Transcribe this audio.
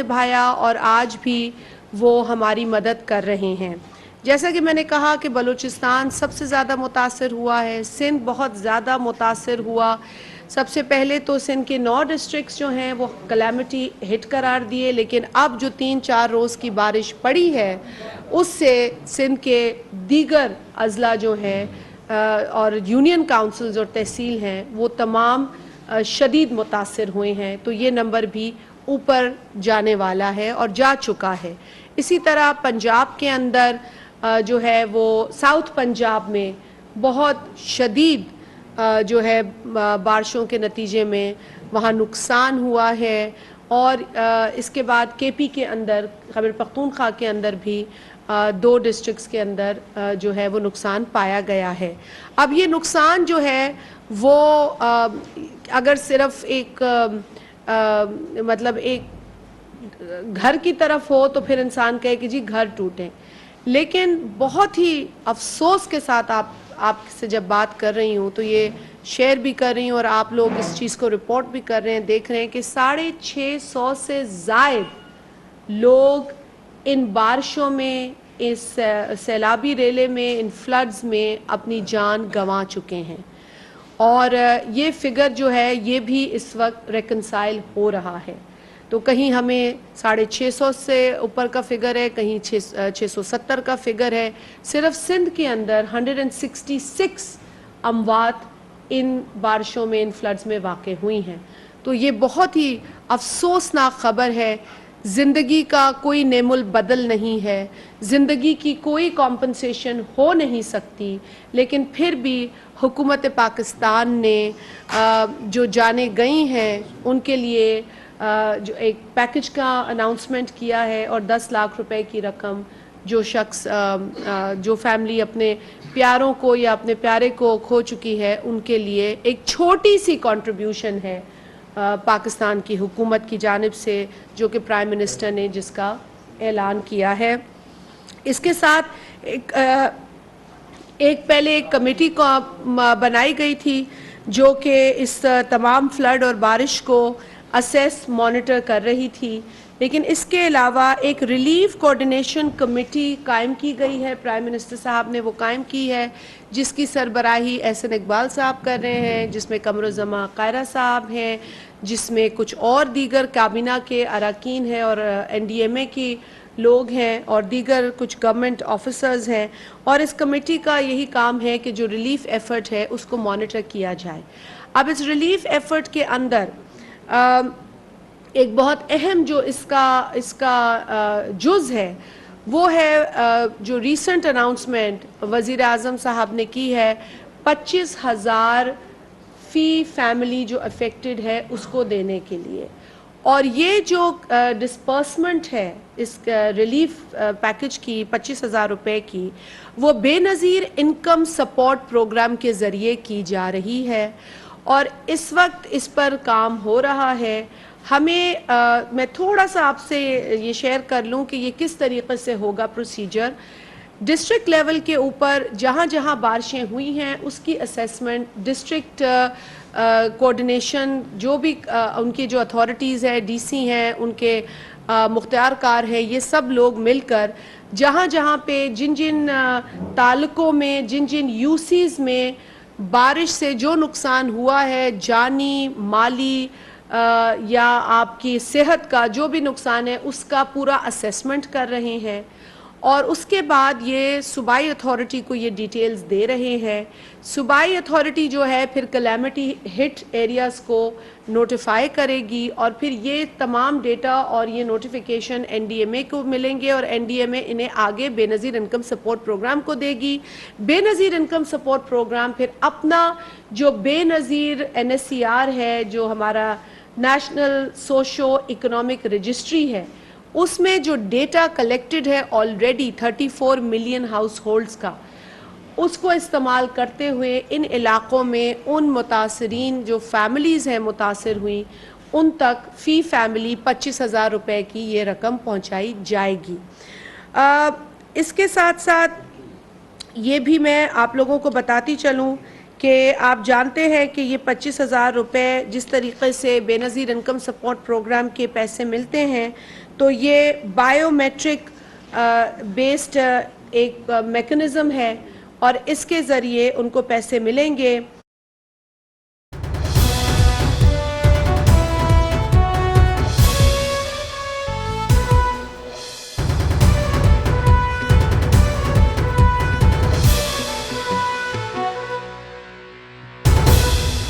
نبھایا اور آج بھی وہ ہماری مدد کر رہے ہیں. جیسا کہ میں نے کہا کہ بلوچستان سب سے زیادہ متاثر ہوا ہے، سندھ بہت زیادہ متاثر ہوا. سب سے پہلے تو سندھ کے 9 ڈسٹرکٹس جو ہیں وہ کلیمٹی ہٹ قرار دیے، لیکن اب جو 3-4 روز کی بارش پڑی ہے اس سے سندھ کے دیگر اضلاع جو ہیں اور یونین کاؤنسلز اور تحصیل ہیں وہ تمام شدید متاثر ہوئے ہیں. تو یہ نمبر بھی اوپر جانے والا ہے اور جا چکا ہے. اسی طرح پنجاب کے اندر جو ہے وہ ساؤتھ پنجاب میں بہت شدید جو ہے بارشوں کے نتیجے میں وہاں نقصان ہوا ہے. اور اس کے بعد کے پی کے اندر خیبر پختونخوا کے اندر بھی 2 ڈسٹرکٹس کے اندر جو ہے وہ نقصان پایا گیا ہے. اب یہ نقصان جو ہے وہ اگر صرف ایک مطلب ایک گھر کی طرف ہو تو پھر انسان کہے کہ جی گھر ٹوٹیں، لیکن بہت ہی افسوس کے ساتھ آپ سے جب بات کر رہی ہوں تو یہ شیئر بھی کر رہی ہوں اور آپ لوگ اس چیز کو رپورٹ بھی کر رہے ہیں، دیکھ رہے ہیں کہ 650 سے زائد لوگ ان بارشوں میں، اس سیلابی ریلے میں، ان فلڈز میں اپنی جان گنوا چکے ہیں. اور یہ فگر جو ہے یہ بھی اس وقت ریکنسائل ہو رہا ہے. تو کہیں ہمیں 650 سے اوپر کا فگر ہے، کہیں 670 کا فگر ہے. صرف سندھ کے اندر 166 اموات ان بارشوں میں، ان فلڈز میں واقع ہوئی ہیں. تو یہ بہت ہی افسوسناک خبر ہے. زندگی کا کوئی نعم البدل نہیں ہے، زندگی کی کوئی کمپنسیشن ہو نہیں سکتی، لیکن پھر بھی حکومت پاکستان نے جو جانیں گئی ہیں ان کے لیے جو ایک پیکج کا اناؤنسمنٹ کیا ہے اور 10 لاکھ روپے کی رقم جو شخص جو فیملی اپنے پیاروں کو یا اپنے پیارے کو کھو چکی ہے ان کے لیے ایک چھوٹی سی کنٹریبیوشن ہے پاکستان کی حکومت کی جانب سے، جو کہ پرائم منسٹر نے جس کا اعلان کیا ہے. اس کے ساتھ پہلے ایک کمیٹی کو بنائی گئی تھی جو کہ اس تمام فلڈ اور بارش کو اسیس مانیٹر کر رہی تھی، لیکن اس کے علاوہ ایک ریلیف کوارڈینیشن کمیٹی قائم کی گئی ہے. پرائم منسٹر صاحب نے وہ قائم کی ہے جس کی سربراہی احسن اقبال صاحب کر رہے ہیں، جس میں قمر الزمان قاہرہ صاحب ہیں، جس میں کچھ اور دیگر کابینہ کے اراکین ہیں اور این ڈی ایم اے کی لوگ ہیں اور دیگر کچھ گورنمنٹ آفیسرز ہیں. اور اس کمیٹی کا یہی کام ہے کہ جو ریلیف ایفرٹ ہے اس کو مانیٹر کیا جائے. اب اس ریلیف ایفرٹ کے اندر ایک بہت اہم جو اس کا جز ہے وہ ہے جو ریسنٹ اناؤنسمنٹ وزیر اعظم صاحب نے کی ہے، 25,000 فی فیملی جو افیکٹڈ ہے اس کو دینے کے لیے. اور یہ جو ڈسپرسمنٹ ہے اس ریلیف پیکج کی 25,000 روپے کی، وہ بے نظیر انکم سپورٹ پروگرام کے ذریعے کی جا رہی ہے اور اس وقت اس پر کام ہو رہا ہے. ہمیں میں تھوڑا سا آپ سے یہ شیئر کر لوں کہ یہ کس طریقے سے ہوگا پروسیجر. ڈسٹرکٹ لیول کے اوپر جہاں جہاں بارشیں ہوئی ہیں اس کی اسیسمنٹ ڈسٹرکٹ کوارڈینیشن جو بھی ان کی جو اتھارٹیز ہے، ڈی سی ہیں، ان کے مختار کار ہیں، یہ سب لوگ مل کر جہاں جہاں پہ جن جن تعلقوں میں، جن جن یو سیز میں بارش سے جو نقصان ہوا ہے، جانی، مالی یا آپ کی صحت کا جو بھی نقصان ہے اس کا پورا اسیسمنٹ کر رہے ہیں اور اس کے بعد یہ صوبائی اتھارٹی کو یہ ڈیٹیلز دے رہے ہیں. صوبائی اتھارٹی جو ہے پھر کلیمٹی ہٹ ایریاز کو نوٹیفائی کرے گی اور پھر یہ تمام ڈیٹا اور یہ نوٹیفیکیشن این ڈی ایم اے کو ملیں گے اور این ڈی ایم اے انہیں آگے بے نظیر انکم سپورٹ پروگرام کو دے گی. بے نظیر انکم سپورٹ پروگرام پھر اپنا جو بے نظیر این ایس سی آر ہے، جو ہمارا نیشنل سوشو اکنامک رجسٹری ہے، اس میں جو ڈیٹا کلیکٹڈ ہے آلریڈی 34 ملین ہاؤس ہولڈز کا، اس کو استعمال کرتے ہوئے ان علاقوں میں ان متاثرین جو فیملیز ہیں متاثر ہوئیں ان تک فی فیملی 25,000 روپے کی یہ رقم پہنچائی جائے گی. اس کے ساتھ ساتھ یہ بھی میں آپ لوگوں کو بتاتی چلوں کہ آپ جانتے ہیں کہ یہ 25,000 روپے جس طریقے سے بے نظیر انکم سپورٹ پروگرام کے پیسے ملتے ہیں تو یہ بائیو میٹرک بیسڈ ایک میکنزم ہے اور اس کے ذریعے ان کو پیسے ملیں گے.